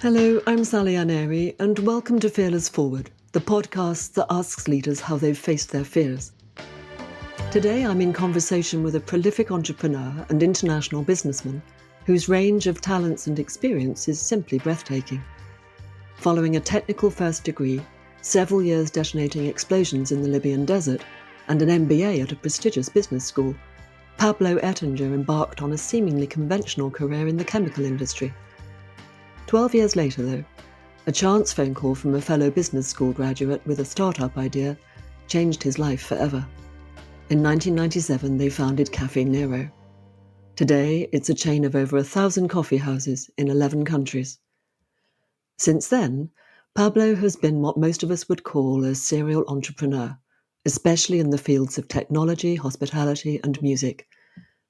Hello, I'm Sally Aneri, and welcome to Fearless Forward, the podcast that asks leaders how they've faced their fears. Today, I'm in conversation with a prolific entrepreneur and international businessman whose range of talents and experience is simply breathtaking. Following a technical first degree, several years detonating explosions in the Libyan desert, and an MBA at a prestigious business school, Pablo Ettinger embarked on a seemingly conventional career in the chemical industry. 12 years later, though, a chance phone call from a fellow business school graduate with a startup idea changed his life forever. In 1997, they founded Caffe Nero. Today, it's a chain of over 1,000 coffee houses in 11 countries. Since then, Pablo has been what most of us would call a serial entrepreneur, especially in the fields of technology, hospitality, and music,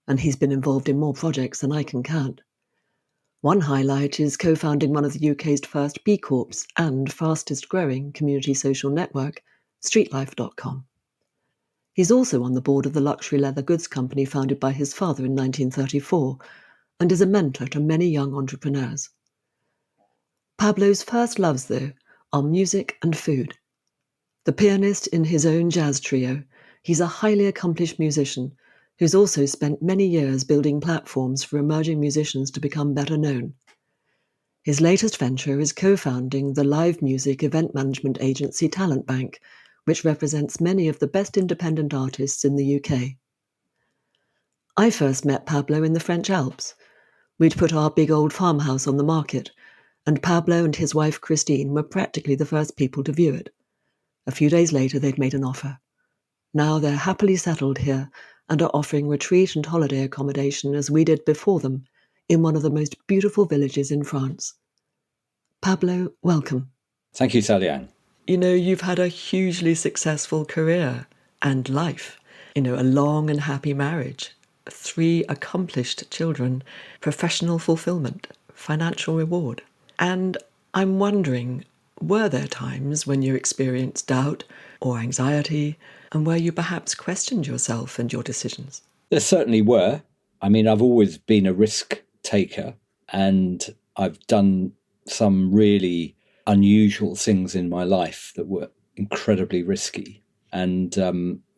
and he's been involved in more projects than I can count. One highlight is co-founding one of the UK's first B Corps and fastest-growing community social network, streetlife.com. He's also on the board of the luxury leather goods company founded by his father in 1934 and is a mentor to many young entrepreneurs. Pablo's first loves, though, are music and food. The pianist in his own jazz trio, he's a highly accomplished musician who's also spent many years building platforms for emerging musicians to become better known. His latest venture is co-founding the live music event management agency Banq, which represents many of the best independent artists in the UK. I first met Pablo in the French Alps. We'd put our big old farmhouse on the market, and Pablo and his wife Christine were practically the first people to view it. A few days later, they'd made an offer. Now they're happily settled here and are offering retreat and holiday accommodation as we did before them in one of the most beautiful villages in France. Pablo, welcome. Thank you, Sally Ann. You know, you've had a hugely successful career and life. You know, a long and happy marriage, 3 accomplished children, professional fulfillment, financial reward. And I'm wondering, were there times when you experienced doubt or anxiety and where you perhaps questioned yourself and your decisions? There certainly were. I mean, I've always been a risk taker, and I've done some really unusual things in my life that were incredibly risky and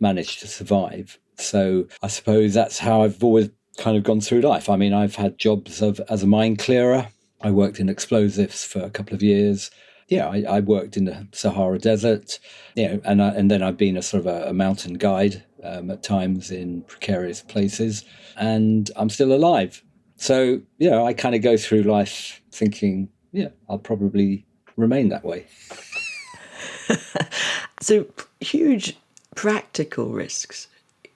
managed to survive. So I suppose that's how I've always kind of gone through life. I mean, I've had jobs as a mine clearer. I worked in explosives for a couple of years. Yeah, I worked in the Sahara Desert, and then I've been a sort of a mountain guide at times in precarious places, and I'm still alive. So, I kind of go through life thinking, I'll probably remain that way. So huge practical risks,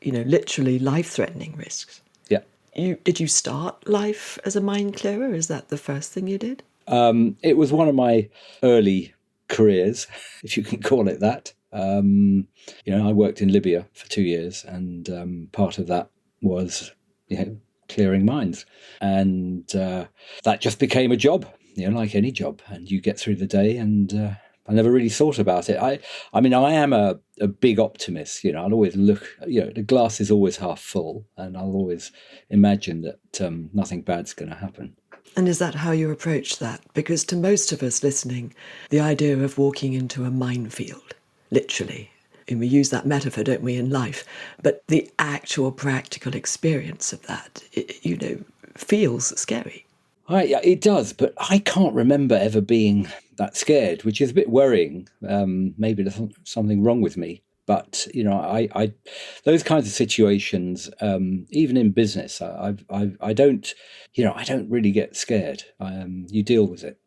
literally life-threatening risks. Yeah. Did you start life as a mine clearer? Is that the first thing you did? It was one of my early careers, if you can call it that. I worked in Libya for 2 years, and part of that was, clearing mines. And that just became a job, like any job. And you get through the day, and I never really thought about it. I mean, I am a big optimist. I'll always look, the glass is always half full, and I'll always imagine that nothing bad's going to happen. And is that how you approach that? Because to most of us listening, the idea of walking into a minefield, literally, and we use that metaphor, don't we, in life, but the actual practical experience of that, feels scary. It does, but I can't remember ever being that scared, which is a bit worrying. Maybe there's something wrong with me. But I those kinds of situations, even in business, I don't really get scared. You deal with it.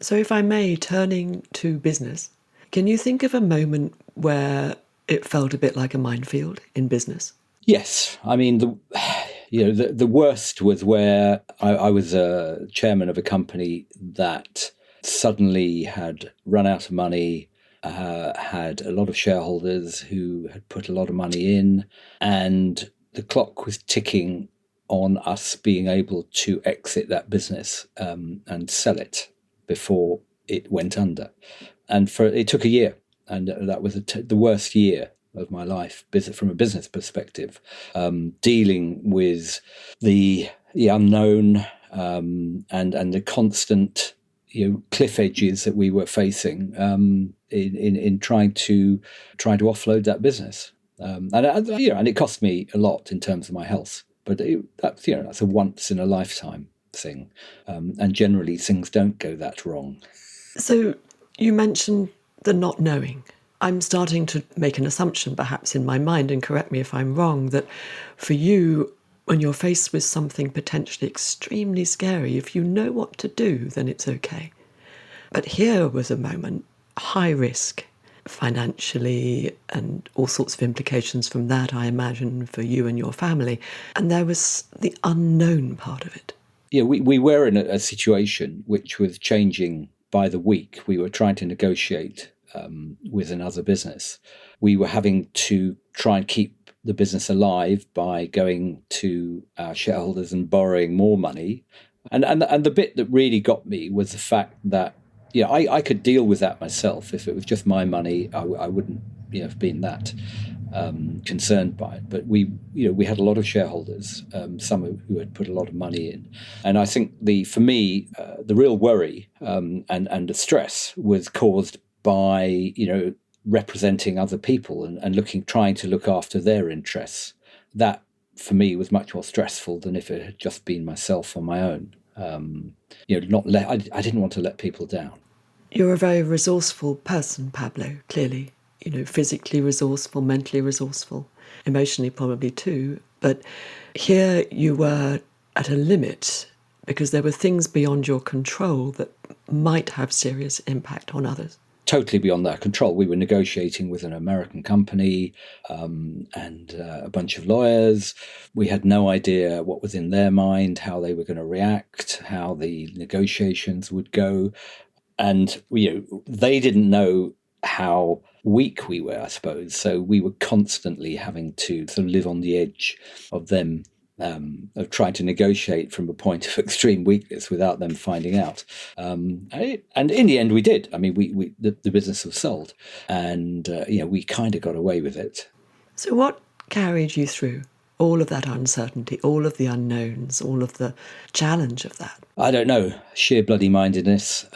So, if I may, turning to business, can you think of a moment where it felt a bit like a minefield in business? Yes, I mean the worst was where I was a chairman of a company that suddenly had run out of money. Had a lot of shareholders who had put a lot of money in, and the clock was ticking on us being able to exit that business and sell it before it went under. And it took a year, and that was the worst year of my life from a business perspective, dealing with the unknown and the constant cliff edges that we were facing in trying to offload that business. And it cost me a lot in terms of my health. But that's a once in a lifetime thing, and generally things don't go that wrong. So you mentioned the not knowing. I'm starting to make an assumption, perhaps in my mind, and correct me if I'm wrong, that for you, when you're faced with something potentially extremely scary, if you know what to do, then it's okay. But here was a moment, high risk, financially, and all sorts of implications from that, I imagine, for you and your family. And there was the unknown part of it. Yeah, we were in a situation which was changing by the week. We were trying to negotiate with another business. We were having to try and keep the business alive by going to our shareholders and borrowing more money. And the bit that really got me was the fact that I could deal with that myself. If it was just my money, I wouldn't have been that concerned by it. But we had a lot of shareholders, some who had put a lot of money in. And I think for me, the real worry and the stress was caused by representing other people and trying to look after their interests. That for me was much more stressful than if it had just been myself on my own. I didn't want to let people down. You're a very resourceful person, Pablo, clearly. Physically resourceful, mentally resourceful, emotionally probably too. But here you were at a limit because there were things beyond your control that might have serious impact on others. Totally beyond our control. We were negotiating with an American company and a bunch of lawyers. We had no idea what was in their mind, how they were going to react, how the negotiations would go. And they didn't know how weak we were, I suppose. So we were constantly having to sort of live on the edge of them, of trying to negotiate from a point of extreme weakness without them finding out. And in the end, we did. I mean, the business was sold, and we kind of got away with it. So what carried you through all of that uncertainty, all of the unknowns, all of the challenge of that? I don't know. Sheer bloody mindedness.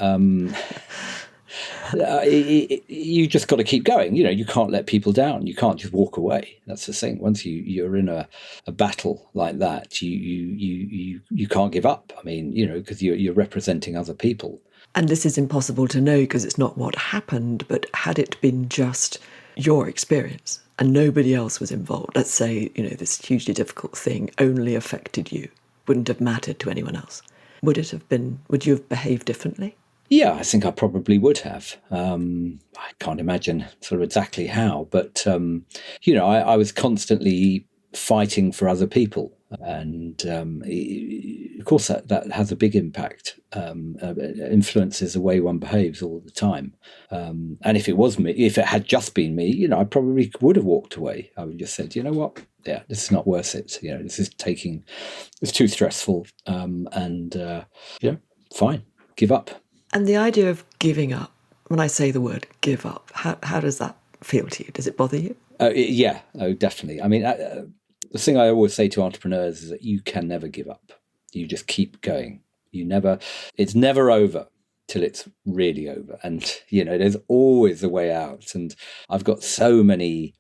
You just got to keep going. You can't let people down. You can't just walk away. That's the thing. Once you're in a battle like that, you can't give up. I mean, because you're representing other people. And this is impossible to know because it's not what happened, but had it been just your experience and nobody else was involved, let's say, this hugely difficult thing only affected you, wouldn't have mattered to anyone else, would you have behaved differently? Yeah, I think I probably would have. I can't imagine sort of exactly how, but, I was constantly fighting for other people. And, of course, that has a big impact. It influences the way one behaves all the time. And if it had just been me, I probably would have walked away. I would have just said, you know what? Yeah, this is not worth it. It's too stressful. Fine, give up. And the idea of giving up, when I say the word give up, how does that feel to you? Does it bother you? Yeah, definitely. I mean, the thing I always say to entrepreneurs is that you can never give up. You just keep going. It's never over till it's really over. And, there's always a way out. And I've got so many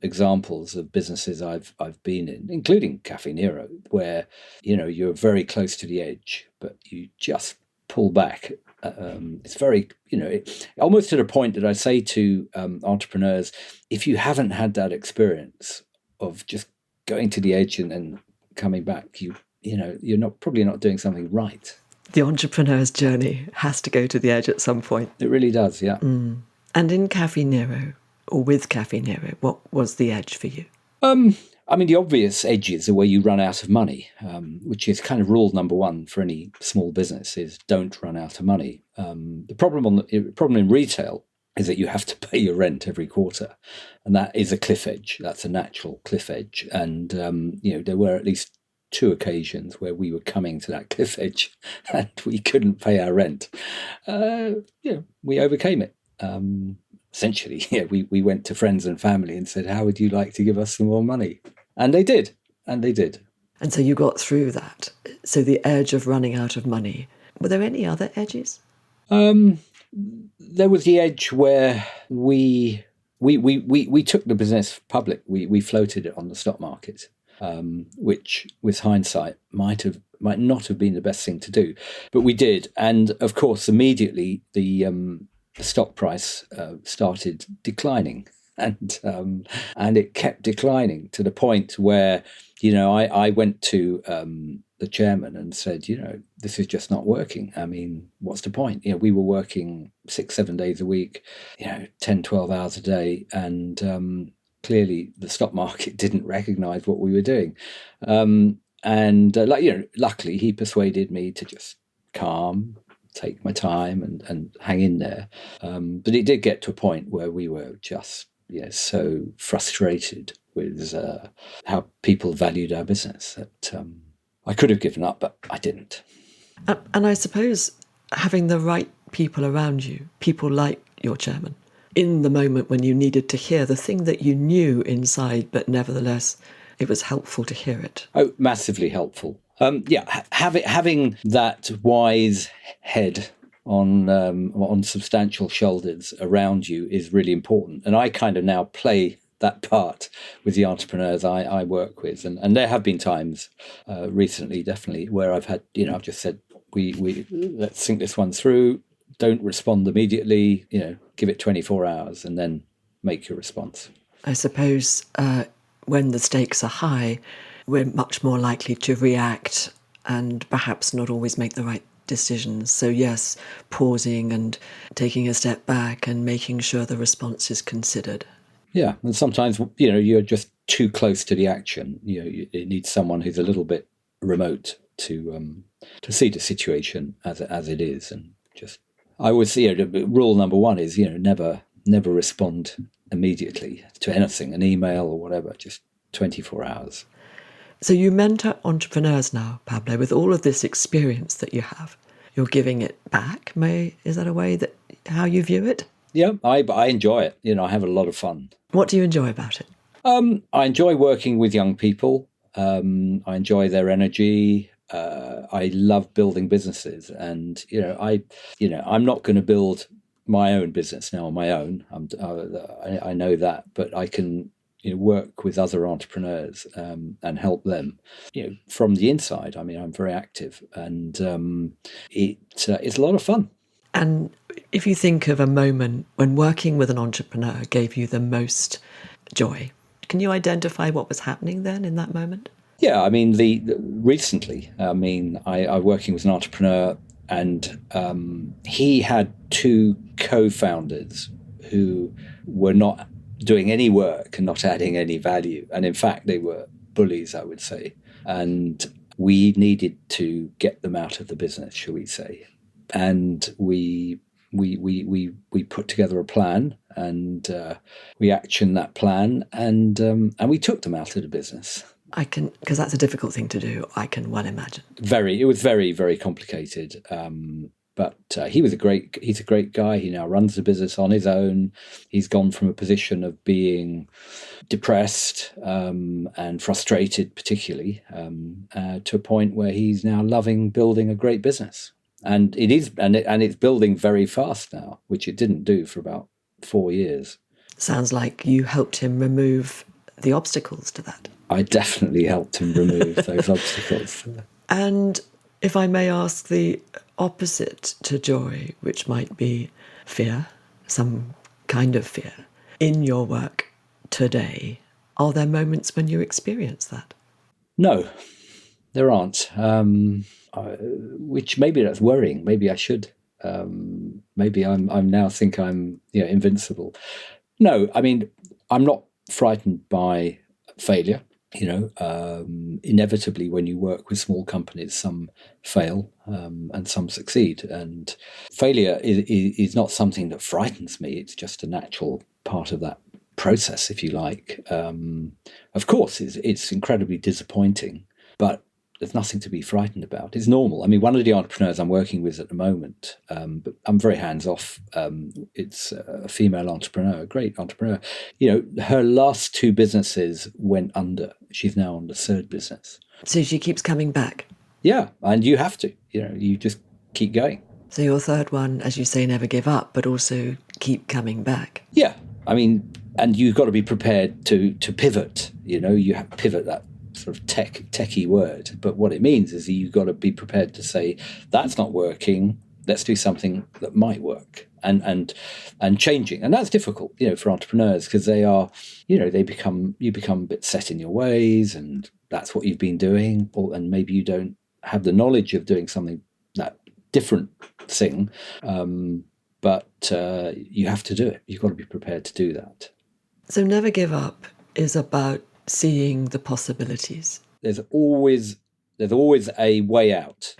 examples of businesses I've been in, including Caffe Nero, where, you're very close to the edge, but you just pull back. It's very, almost to the point that I say to entrepreneurs, if you haven't had that experience of just going to the edge and then coming back, you're probably not doing something right. The entrepreneur's journey has to go to the edge at some point. It really does, yeah. Mm. And in Caffe Nero, or with Caffe Nero, what was the edge for you? I mean, the obvious edges are where you run out of money, which is kind of rule number one for any small business, is don't run out of money. The problem in retail is that you have to pay your rent every quarter, and that is a cliff edge. That's a natural cliff edge. And, there were at least 2 occasions where we were coming to that cliff edge and we couldn't pay our rent. We overcame it. Essentially, we went to friends and family and said, how would you like to give us some more money? And they did. And so you got through that. So the edge of running out of money. Were there any other edges? There was the edge where we took the business public. We floated it on the stock market, which, with hindsight, might not have been the best thing to do, but we did. And of course, immediately the stock price started declining, and it kept declining to the point where, I went to the chairman and said, this is just not working. I mean, what's the point? We were working 6-7 days a week, 10, 12 hours a day, and clearly the stock market didn't recognize what we were doing. Luckily he persuaded me to just take my time and hang in there. But it did get to a point where we were just so frustrated with how people valued our business that I could have given up, but I didn't. And I suppose having the right people around you, people like your chairman, in the moment when you needed to hear the thing that you knew inside, but nevertheless, it was helpful to hear it. Oh, massively helpful. Having that wise head on substantial shoulders around you is really important. And I kind of now play that part with the entrepreneurs I work with. And there have been times recently, definitely, where I've had, I've just said, we let's think this one through. Don't respond immediately, give it 24 hours and then make your response. I suppose when the stakes are high, we're much more likely to react and perhaps not always make the right decisions. So yes, pausing and taking a step back and making sure the response is considered. Yeah, and sometimes, you're just too close to the action. It needs someone who's a little bit remote to see the situation as it is. And just, I would say, rule number one is, never respond immediately to anything, an email or whatever, just 24 hours. So you mentor entrepreneurs now, Pablo, with all of this experience that you have. You're giving it back. Is that a way that how you view it? Yeah, I enjoy it. I have a lot of fun. What do you enjoy about it? I enjoy working with young people. I enjoy their energy. I love building businesses, and I'm not going to build my own business now on my own. I know that, but I can work with other entrepreneurs and help them from the inside. I mean, I'm very active, and it's a lot of fun. And if you think of a moment when working with an entrepreneur gave you the most joy, can you identify what was happening then in that moment? Yeah, I mean, recently, I'm working with an entrepreneur, and he had two co-founders who were not doing any work and not adding any value. And in fact, they were bullies, I would say. And we needed to get them out of the business, shall we say. And we put together a plan, and we actioned that plan, and we took them out of the business. Because that's a difficult thing to do, I can well imagine. It was very, very complicated. But he's a great guy. He now runs the business on his own. He's gone from a position of being depressed and frustrated, particularly, to a point where he's now loving building a great business. And it's building very fast now, which it didn't do for about 4 years. Sounds like you helped him remove the obstacles to that. I definitely helped him remove those obstacles. And if I may ask, the opposite to joy, which might be fear, some kind of fear, in your work today, are there moments when you experience that? No, there aren't. Which maybe that's worrying. Maybe I should. Maybe I'm now think I'm invincible. No, I mean, I'm not frightened by failure. Inevitably, when you work with small companies, some fail and some succeed. And failure is not something that frightens me. It's just a natural part of that process, if you like. Of course, it's incredibly disappointing, but there's nothing to be frightened about. It's normal. I mean, one of the entrepreneurs I'm working with at the moment, but I'm very hands-off. It's a female entrepreneur, a great entrepreneur. Her last two businesses went under. She's now on the third business. So she keeps coming back? Yeah, and you have to. You just keep going. So your third one, as you say, never give up, but also keep coming back. Yeah, I mean, and you've got to be prepared to pivot. You have pivot, that sort of techie word, but what it means is you've got to be prepared to say that's not working. Let's do something that might work, and changing, and that's difficult, for entrepreneurs, because they are, you become a bit set in your ways, and that's what you've been doing, and maybe you don't have the knowledge of doing something that different thing. But you have to do it. You've got to be prepared to do that. So never give up is about seeing the possibilities. There's always a way out.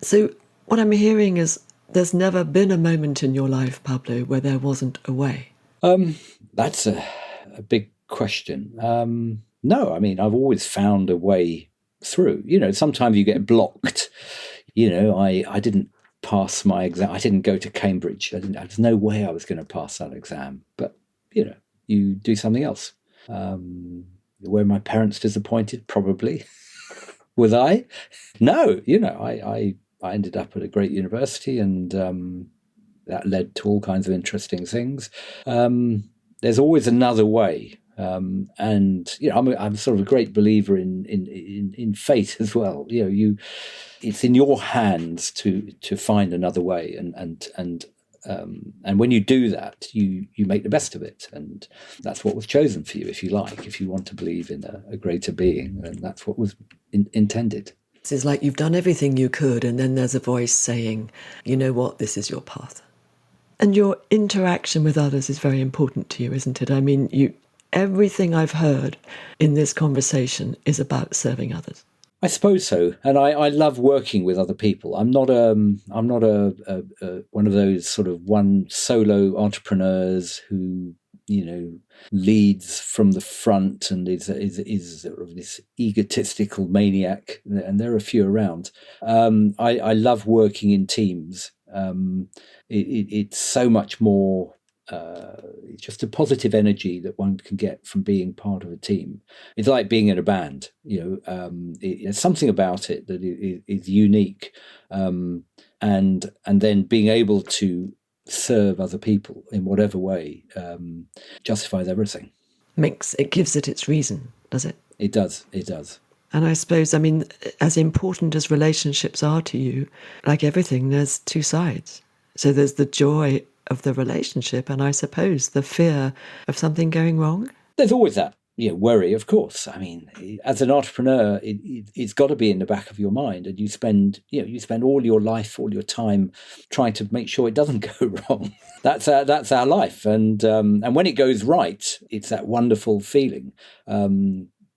So what I'm hearing is there's never been a moment in your life, Pablo, where there wasn't a way. That's a big question. No, I mean, I've always found a way through. Sometimes you get blocked. I didn't pass my exam. I didn't go to Cambridge. There's no way I was going to pass that exam. But, you do something else. Were my parents disappointed? Probably. Was I? No, I ended up at a great university, and that led to all kinds of interesting things. There's always another way. And I'm sort of a great believer in fate as well. It's in your hands to find another way, and when you do that, you make the best of it, and that's what was chosen for you. If you want to believe in a greater being, then that's what was intended. It's like you've done everything you could, and then there's a voice saying, you know what, this is your path. And your interaction with others is very important to you, isn't it? I mean, everything I've heard in this conversation is about serving others. I suppose so, and I love working with other people. I'm not a one of those sort of one solo entrepreneurs who leads from the front and is sort of this egotistical maniac. And there are a few around. I love working in teams. It's so much more. It's just a positive energy that one can get from being part of a team. It's like being in a band. There's something about it that is unique, and then being able to serve other people in whatever way justifies everything. It gives it its reason, does it? It does. And I suppose, I mean, as important as relationships are to you, like everything, there's two sides. So there's the joy of the relationship, and I suppose the fear of something going wrong. There's always that worry, of course. I mean, as an entrepreneur, it's got to be in the back of your mind, and you spend all your life, all your time trying to make sure it doesn't go wrong. That's our life, and when it goes right, it's that wonderful feeling.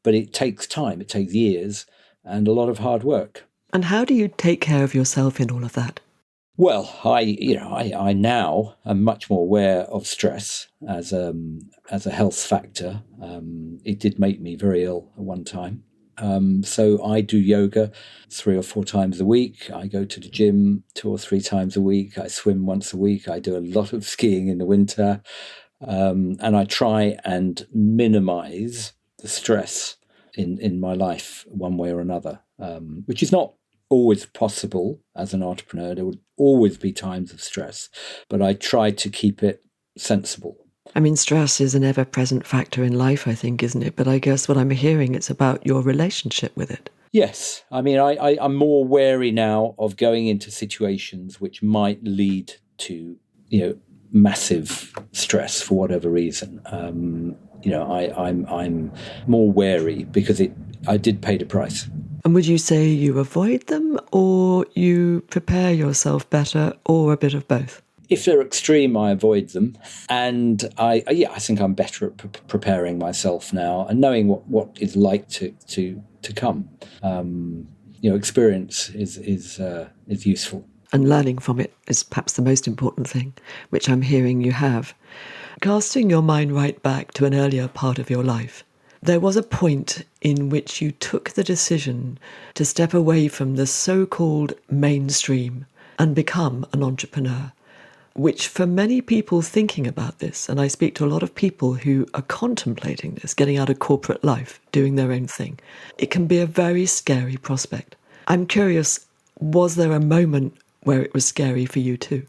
But it takes time. It takes years and a lot of hard work. And how do you take care of yourself in all of that? Well, I now am much more aware of stress as a health factor. It did make me very ill at one time. So I do yoga 3 or 4 times a week. I go to the gym 2 or 3 times a week. I swim once a week. I do a lot of skiing in the winter. And I try and minimize the stress in my life one way or another, which is not always possible as an entrepreneur. There would always be times of stress, but I try to keep it sensible. I mean, stress is an ever-present factor in life, I think, isn't it? But I guess what I'm hearing, it's about your relationship with it. Yes. I mean, I'm more wary now of going into situations which might lead to, massive stress for whatever reason. I'm more wary because I did pay the price. And would you say you avoid them, or you prepare yourself better, or a bit of both? If they're extreme, I avoid them. And I think I'm better at preparing myself now and knowing what it's like to come. Experience is useful. And learning from it is perhaps the most important thing, which I'm hearing you have. Casting your mind right back to an earlier part of your life, there was a point in which you took the decision to step away from the so-called mainstream and become an entrepreneur, which for many people thinking about this, and I speak to a lot of people who are contemplating this, getting out of corporate life, doing their own thing, it can be a very scary prospect. I'm curious, was there a moment where it was scary for you too?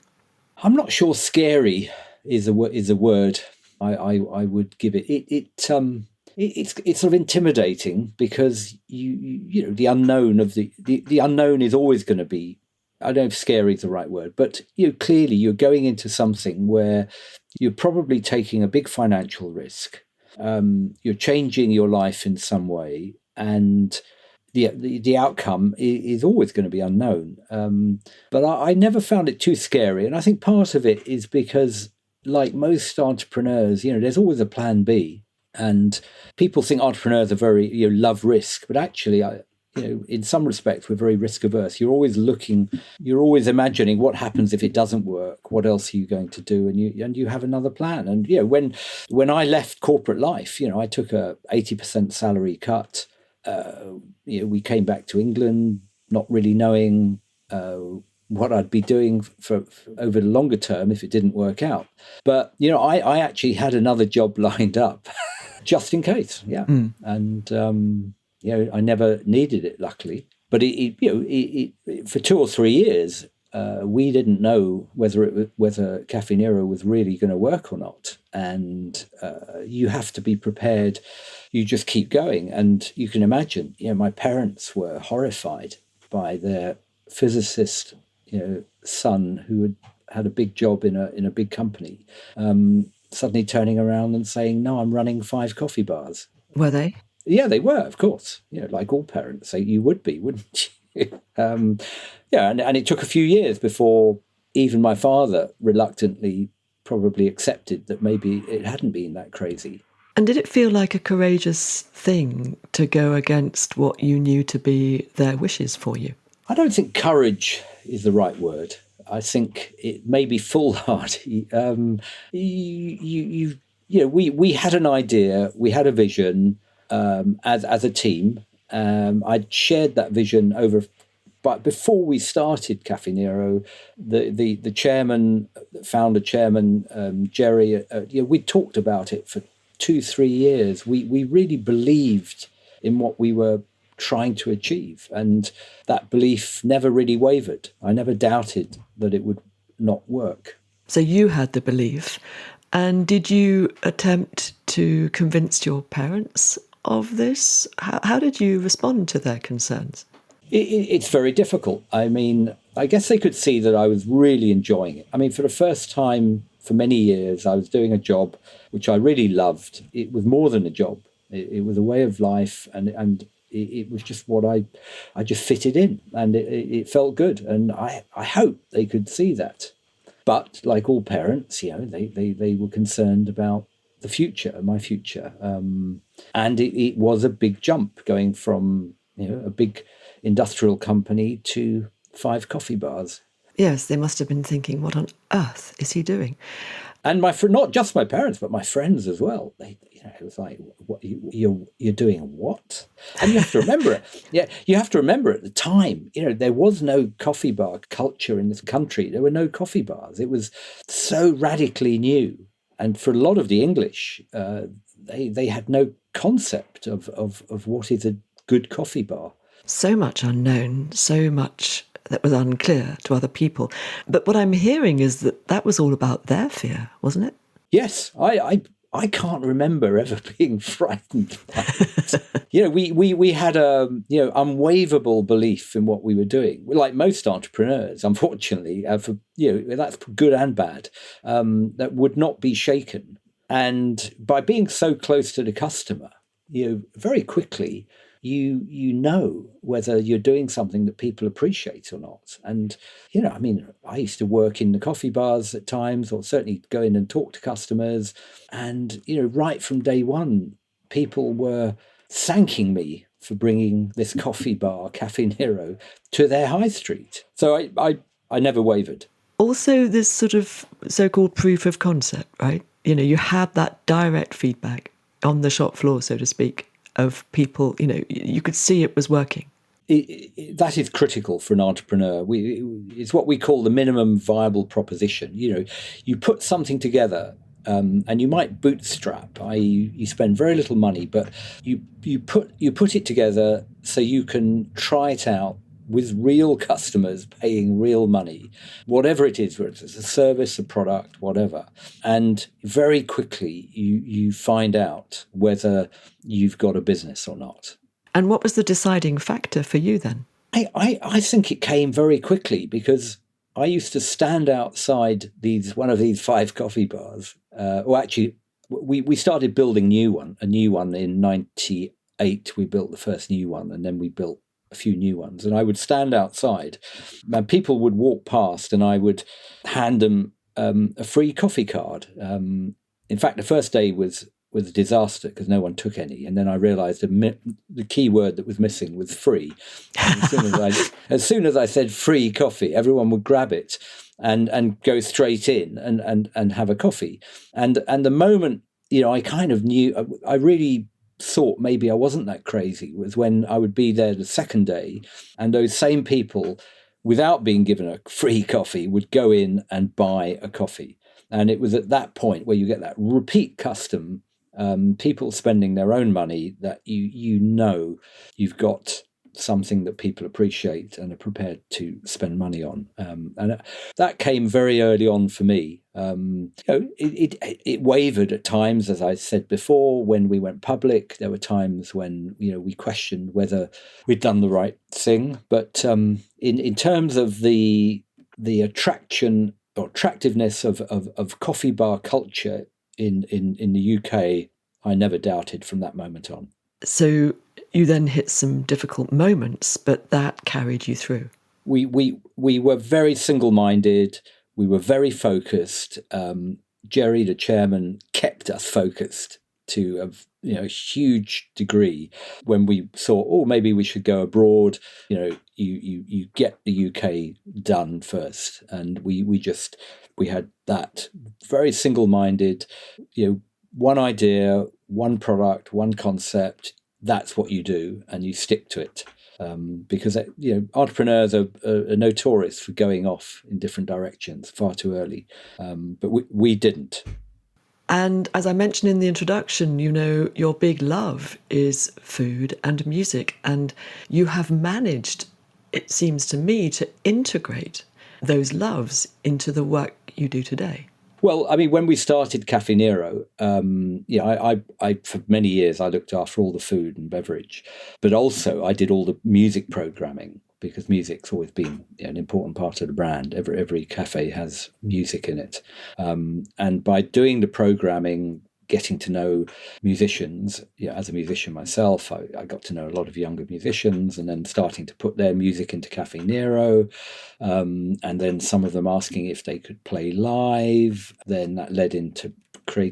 I'm not sure scary is a word I would give it. It's sort of intimidating because you know the unknown of the unknown is always going to be. I don't know if scary is the right word, but clearly you're going into something where you're probably taking a big financial risk. You're changing your life in some way, and the outcome is always going to be unknown. But I never found it too scary, and I think part of it is because, like most entrepreneurs, there's always a plan B, and people think entrepreneurs are very love risk, but actually, in some respects, we're very risk averse. You're always imagining what happens if it doesn't work. What else are you going to do? And you have another plan. And when I left corporate life, I took a 80% salary cut. We came back to England, not really knowing what I'd be doing for over the longer term if it didn't work out. But I actually had another job lined up just in case. Yeah, and. I never needed it, luckily. But for 2 or 3 years, we didn't know whether Caffe Nero was really going to work or not. And you have to be prepared. You just keep going, and you can imagine. My parents were horrified by their physicist, son, who had a big job in a big company, suddenly turning around and saying, "No, I'm running 5 coffee bars." Were they? Yeah, they were, of course. Like all parents, you would be, wouldn't you? And it took a few years before even my father reluctantly probably accepted that maybe it hadn't been that crazy. And did it feel like a courageous thing to go against what you knew to be their wishes for you? I don't think courage is the right word. I think it may be foolhardy. We had an idea, we had a vision. As a team, I'd shared that vision over. But before we started Caffe Nero, the chairman, founder chairman, Jerry, we talked about it for 2-3 years. We really believed in what we were trying to achieve, and that belief never really wavered. I never doubted that it would not work. So you had the belief, and did you attempt to convince your parents of this? How did you respond to their concerns? It's very difficult. I mean, I guess they could see that I was really enjoying it. I mean, for the first time for many years, I was doing a job which I really loved. It was more than a job. It was a way of life, and it was just what I just fitted in, and it felt good. And I hope they could see that. But like all parents, they were concerned about the future, my future. And it was a big jump going from, a big industrial company to 5 coffee bars. Yes, they must have been thinking, what on earth is he doing? And not just my parents, but my friends as well. It was like, what, you're doing what? And you have to remember it. Yeah, you have to remember at the time, there was no coffee bar culture in this country. There were no coffee bars. It was so radically new. And for a lot of the English, they had no concept of what is a good coffee bar. So much unknown, so much that was unclear to other people. But what I'm hearing is that was all about their fear, wasn't it? Yes, I can't remember ever being frightened by it. We had a unwaverable belief in what we were doing. Like most entrepreneurs, unfortunately, that's good and bad, that would not be shaken. And by being so close to the customer, very quickly you know whether you're doing something that people appreciate or not. And, I used to work in the coffee bars at times, or certainly go in and talk to customers. And, right from day one, people were thanking me for bringing this coffee bar, Caffe Nero, to their high street. So I never wavered. Also, this sort of so-called proof of concept, right? You had that direct feedback on the shop floor, so to speak, of people, you could see it was working. That is critical for an entrepreneur. It's what we call the minimum viable proposition. You put something together, and you might bootstrap, i.e. you spend very little money, but you put it together so you can try it out with real customers paying real money, whatever it is, whether it's a service, a product, whatever. And very quickly you find out whether you've got a business or not. And what was the deciding factor for you then? I think it came very quickly, because I used to stand outside one of these 5 coffee bars. Actually, we started building a new one in 98. We built the first new one, and then we built a few new ones. And I would stand outside, and people would walk past, and I would hand them a free coffee card. In fact, the first day was a disaster because no one took any. And then I realised the key word that was missing was free. And as soon as I said free coffee, everyone would grab it and go straight in and have a coffee. And the moment, I kind of knew, I really thought maybe I wasn't that crazy, was when I would be there the second day, and those same people, without being given a free coffee, would go in and buy a coffee. And it was at that point where you get that repeat custom, people spending their own money, that you've got something that people appreciate and are prepared to spend money on. And that came very early on for me. It wavered at times, as I said before. When we went public, there were times when we questioned whether we'd done the right thing. But in terms of the attraction or attractiveness of coffee bar culture in the UK, I never doubted from that moment on. So you then hit some difficult moments, but that carried you through. We were very single-minded. We were very focused. Jerry, the chairman, kept us focused to a huge degree. When we thought, maybe we should go abroad, you get the UK done first, and we had that very single-minded, one idea, one product, one concept. That's what you do, and you stick to it. Because entrepreneurs are notorious for going off in different directions far too early, but we didn't. And as I mentioned in the introduction, your big love is food and music, and you have managed, it seems to me, to integrate those loves into the work you do today. Well, I mean, when we started Caffe Nero, I for many years I looked after all the food and beverage, but also I did all the music programming, because music's always been an important part of the brand. Every cafe has music in it, and by doing the programming, getting to know musicians, as a musician myself, I got to know a lot of younger musicians, and then starting to put their music into Caffe Nero, and then some of them asking if they could play live. Then that led into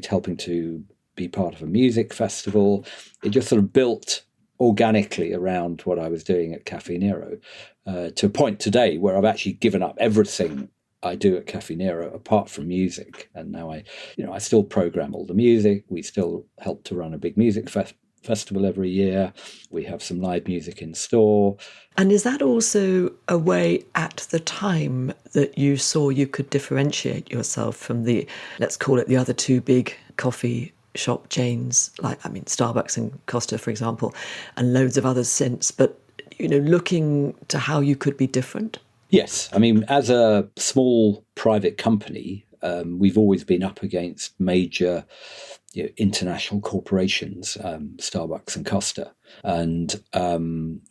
helping to be part of a music festival. It just sort of built organically around what I was doing at Caffe Nero, to a point today where I've actually given up everything I do at Caffe Nero apart from music, and now I still program all the music. We still help to run a big music festival every year. We have some live music in store. And is that also a way at the time that you saw you could differentiate yourself from let's call it the other two big coffee shop chains, Starbucks and Costa, for example, and loads of others since, but looking to how you could be different? Yes. I mean, as a small private company, we've always been up against major international corporations, Starbucks and Costa. And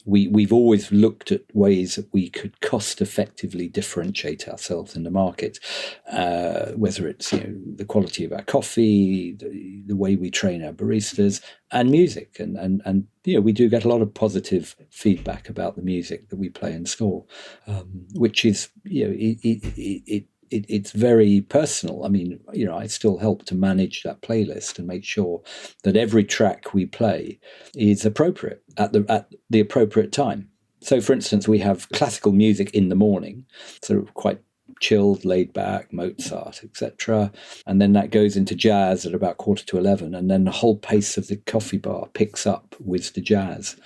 we've always looked at ways that we could cost effectively differentiate ourselves in the market, whether it's the quality of our coffee, the way we train our baristas, and music. And we do get a lot of positive feedback about the music that we play in store, which is it's very personal. I mean, I still help to manage that playlist and make sure that every track we play is appropriate at the appropriate time. So, for instance, we have classical music in the morning, sort of quite chilled, laid back, Mozart, etc. And then that goes into jazz at about 11:15, and then the whole pace of the coffee bar picks up with the jazz.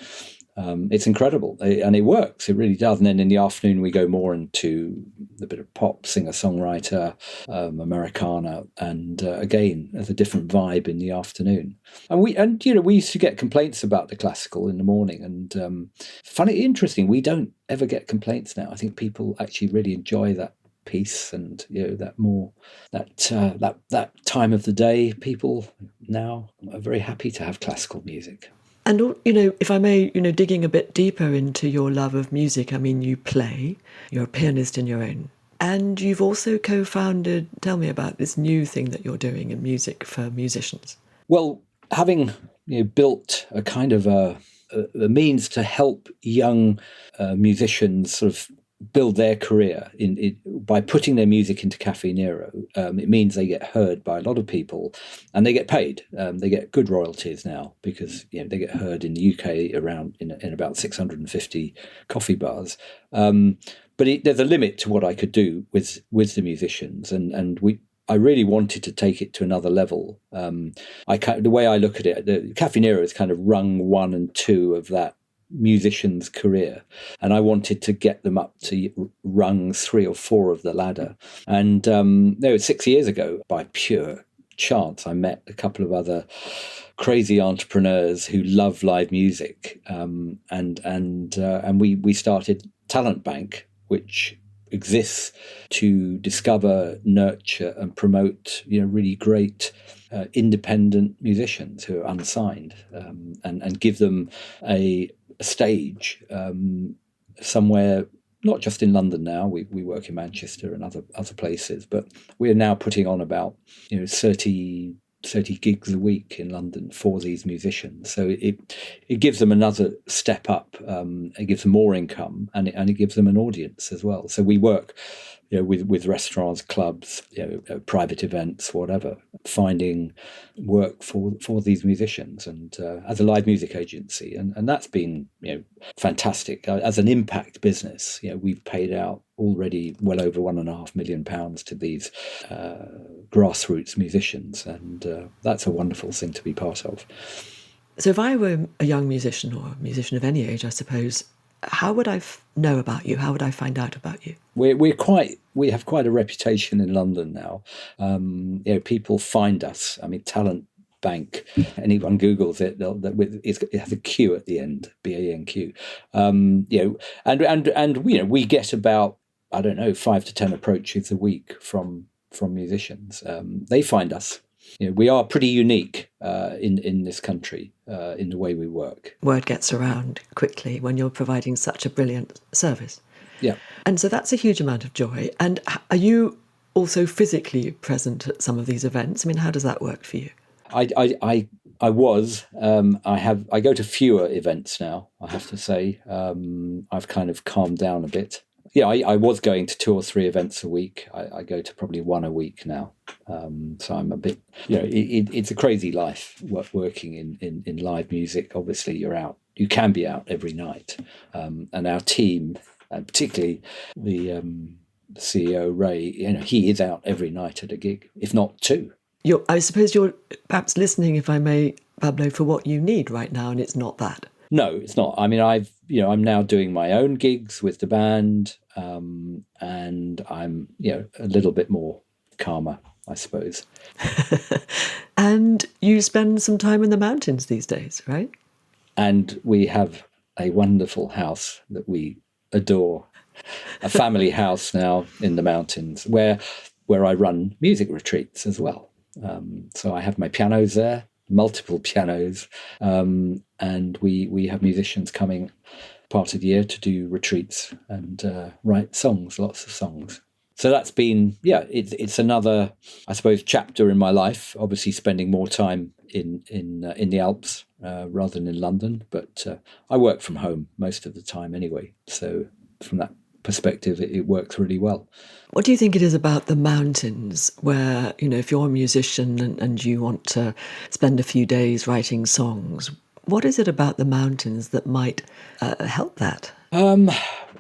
It's incredible, and it works. It really does. And then in the afternoon, we go more into a bit of pop, singer-songwriter, Americana, and again, there's a different vibe in the afternoon. And we used to get complaints about the classical in the morning, and interesting, we don't ever get complaints now. I think people actually really enjoy that piece, and that time of the day. People now are very happy to have classical music. And, if I may, digging a bit deeper into your love of music, I mean, you play, you're a pianist in your own, and you've also co-founded, tell me about this new thing that you're doing in music for musicians. Well, having built a kind of a means to help young musicians sort of build their career by putting their music into Caffe Nero, it means they get heard by a lot of people, and they get paid. They get good royalties now because they get heard in the UK around in about 650 coffee bars. But there's a limit to what I could do with the musicians, and I really wanted to take it to another level. The way I look at it, the Caffe Nero is kind of rung 1 and 2 of that musician's career, and I wanted to get them up to rung 3 or 4 of the ladder. And 6 years ago, by pure chance, I met a couple of other crazy entrepreneurs who love live music, and we started Talent Banq, which exists to discover, nurture, and promote really great independent musicians who are unsigned, and give them a stage somewhere, not just in London now. We work in Manchester and other places, but we are now putting on about 30 gigs a week in London for these musicians. So it gives them another step up. It gives them more income, and it gives them an audience as well. So we work with restaurants, clubs, private events, whatever, finding work for these musicians, and as a live music agency, and that's been fantastic. As an impact business, we've paid out already well over £1.5 million to these grassroots musicians, and that's a wonderful thing to be part of. So if I were a young musician, or a musician of any age, I suppose, how would I know about you? How would I find out about you? We have quite a reputation in London now. People find us. I mean, Talent Banq. Anyone Googles it, it has a Q at the end, BANQ. We get about 5 to 10 approaches a week from musicians. They find us. We are pretty unique in this country in the way we work. Word gets around quickly when you're providing such a brilliant service. Yeah. And so that's a huge amount of joy. And are you also physically present at some of these events? I mean, how does that work for you? I go to fewer events now, I have to say. I've kind of calmed down a bit. Yeah, I was going to 2 or 3 events a week. I go to probably 1 a week now. So I'm a bit, it's a crazy life working in live music. Obviously, you can be out every night. And our team, and particularly the CEO, Ray, he is out every night at a gig, if not 2. I suppose you're perhaps listening, if I may, Pablo, for what you need right now, and it's not that. No, it's not. I mean, I'm now doing my own gigs with the band, and I'm, a little bit more calmer, I suppose. And you spend some time in the mountains these days, right? And we have a wonderful house that we adore, a family house now in the mountains where I run music retreats as well. So I have my pianos there, multiple pianos, and we have musicians coming part of the year to do retreats and write songs, lots of songs. So that's been, it's another, I suppose, chapter in my life. Obviously, spending more time in the Alps rather than in London, but I work from home most of the time anyway. So from that perspective, it works really well. What do you think it is about the mountains where, if you're a musician and you want to spend a few days writing songs, what is it about the mountains that might help that?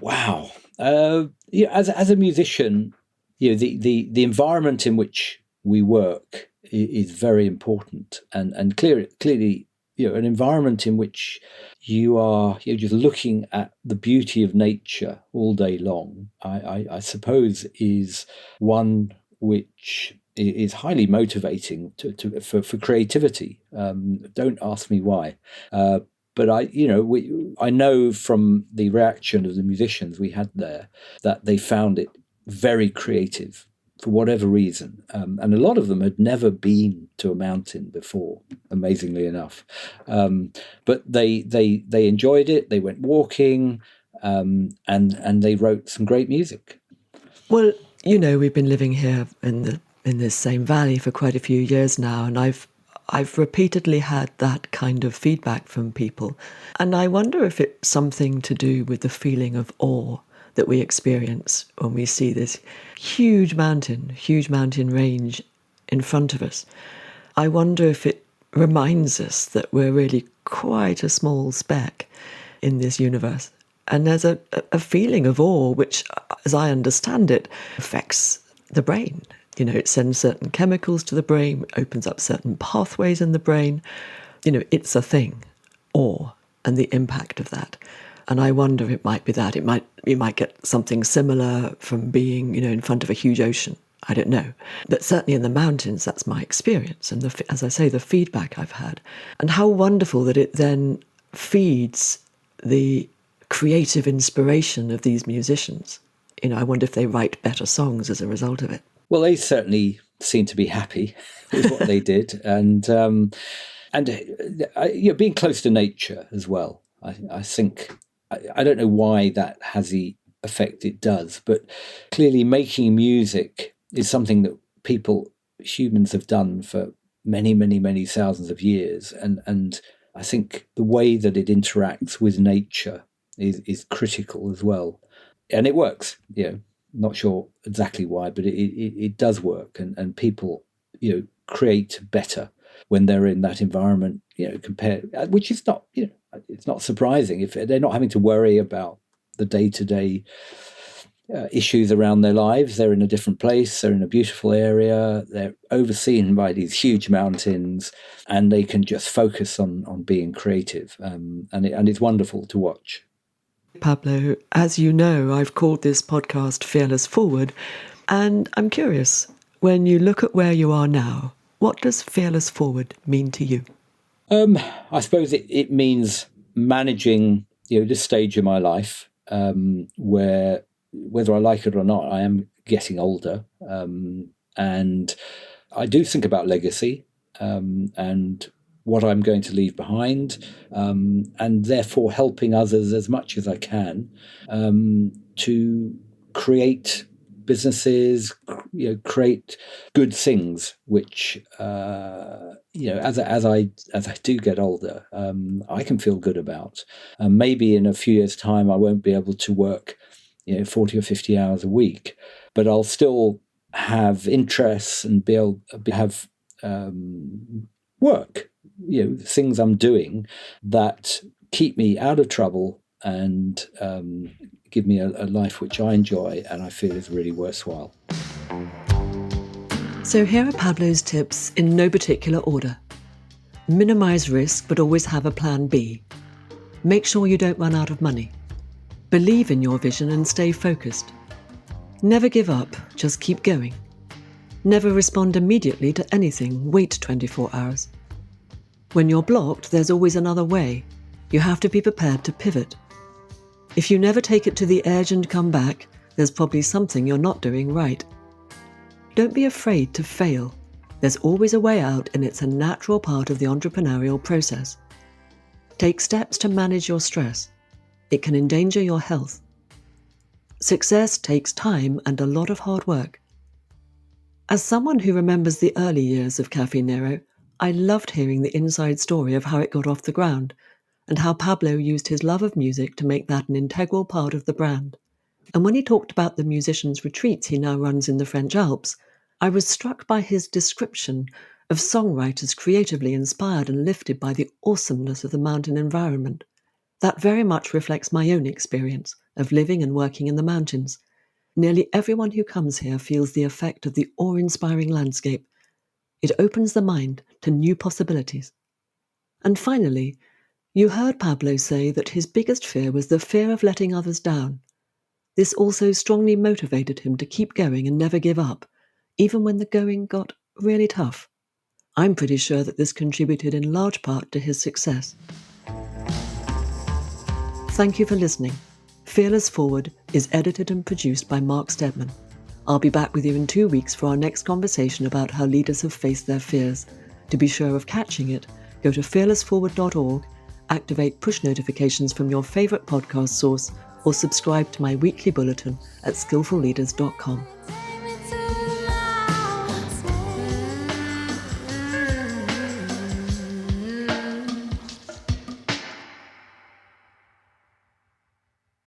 Wow. As a musician, the environment in which we work is very important, and clearly an environment in which you're just looking at the beauty of nature all day long, I suppose is one which is highly motivating for creativity. Don't ask me why. But I know from the reaction of the musicians we had there that they found it very creative for whatever reason. And a lot of them had never been to a mountain before, amazingly enough. But they enjoyed it. They went walking, and they wrote some great music. Well, we've been living here in this same valley for quite a few years now, and I've repeatedly had that kind of feedback from people. And I wonder if it's something to do with the feeling of awe that we experience when we see this huge mountain range in front of us. I wonder if it reminds us that we're really quite a small speck in this universe. And there's a feeling of awe, which, as I understand it, affects the brain. It sends certain chemicals to the brain, opens up certain pathways in the brain. It's a thing, awe, and the impact of that. And I wonder if it might be that. You might get something similar from being, in front of a huge ocean. I don't know. But certainly in the mountains, that's my experience. And as I say, the feedback I've had. And how wonderful that it then feeds the creative inspiration of these musicians. I wonder if they write better songs as a result of it. Well, they certainly seem to be happy with what they did. And being close to nature as well. I think, I don't know why that has the effect it does, but clearly making music is something that humans have done for many, many, many thousands of years. And I think the way that it interacts with nature is critical as well. And it works, not sure exactly why, but it does work. And people, create better when they're in that environment, which is not, it's not surprising if they're not having to worry about the day-to-day issues around their lives. They're in a different place. They're in a beautiful area. They're overseen by these huge mountains, and they can just focus on being creative. And it's wonderful to watch. Pablo, as you know, I've called this podcast Fearless Forward, and I'm curious, when you look at where you are now, what does Fearless Forward mean to you? I suppose it means managing, this stage of my life, where, whether I like it or not, I am getting older, and I do think about legacy, and what I'm going to leave behind, and therefore helping others as much as I can to create businesses, create good things, which as I do get older, I can feel good about. Maybe in a few years' time, I won't be able to work 40 or 50 hours a week, but I'll still have interests and be able to have work, things I'm doing that keep me out of trouble and give me a life which I enjoy and I feel is really worthwhile. So here are Pablo's tips in no particular order. Minimize risk, but always have a plan B. Make sure you don't run out of money. Believe in your vision and stay focused. Never give up, just keep going. Never respond immediately to anything, wait 24 hours. When you're blocked, there's always another way. You have to be prepared to pivot. If you never take it to the edge and come back, there's probably something you're not doing right. Don't be afraid to fail. There's always a way out, and it's a natural part of the entrepreneurial process. Take steps to manage your stress. It can endanger your health. Success takes time and a lot of hard work. As someone who remembers the early years of Caffe Nero, I loved hearing the inside story of how it got off the ground, and how Pablo used his love of music to make that an integral part of the brand. And when he talked about the musicians' retreats he now runs in the French Alps, I was struck by his description of songwriters creatively inspired and lifted by the awesomeness of the mountain environment. That very much reflects my own experience of living and working in the mountains. Nearly everyone who comes here feels the effect of the awe-inspiring landscape. It opens the mind to new possibilities. And finally, you heard Pablo say that his biggest fear was the fear of letting others down. This also strongly motivated him to keep going and never give up, even when the going got really tough. I'm pretty sure that this contributed in large part to his success. Thank you for listening. Fearless Forward is edited and produced by Mark Steadman. I'll be back with you in 2 weeks for our next conversation about how leaders have faced their fears. To be sure of catching it, go to fearlessforward.org, activate push notifications from your favourite podcast source, or subscribe to my weekly bulletin at skillfulleaders.com.